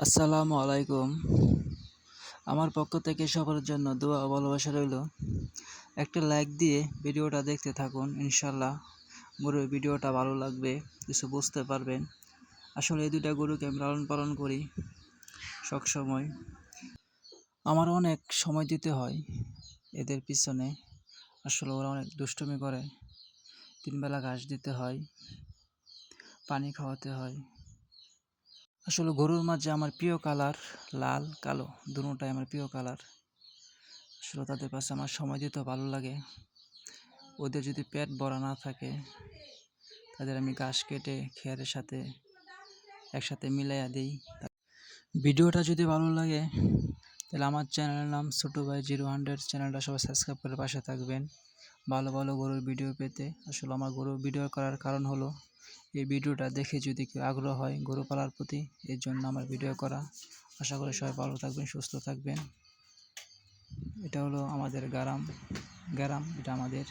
আসসালামু আলাইকুম। আমার পক্ষ থেকে সবার জন্য দোয়া ও ভালোবাসা রইল। একটা লাইক দিয়ে ভিডিওটা দেখতে থাকুন। ইনশাল্লাহ গরুর ভিডিওটা ভালো লাগবে, কিছু বুঝতে পারবেন। আসলে এই দুইটা গরুকে আমি লালন পালন করি সবসময়। আমার অনেক সময় দিতে হয় এদের পিছনে। আসলে ওরা অনেক দুষ্টুমি করে। 3 বেলা ঘাস দিতে হয়, পানি খাওয়াতে হয়। আসলে গরুর মাঝে আমার প্রিয় কালার লাল কালো, দুটোটাই আমার প্রিয় কালার। আসলে তাদের পাশে আমার সময় দিতেও ভালো লাগে। ওদের যদি পেট ভরা না থাকে, তাদের আমি ঘাস কেটে খেয়ারের সাথে একসাথে মিলাইয়া দিই। ভিডিওটা যদি ভালো লাগে তাহলে আমার চ্যানেলের নাম ছোটো ভাই 0 চ্যানেলটা সবাই সাবস্ক্রাইব করে পাশে থাকবেন ভালো ভালো গরুর ভিডিও পেতে। আসলে আমার গরুর ভিডিও করার কারণ হলো এই ভিডিওটা দেখে যদি কেউ আগ্রহ হয় গরু পালার প্রতি, এর জন্য আমার ভিডিও করা। আশা করি সবাই ভালো থাকবেন, সুস্থ থাকবেন। এটা হলো আমাদের গ্রাম, এটা আমাদের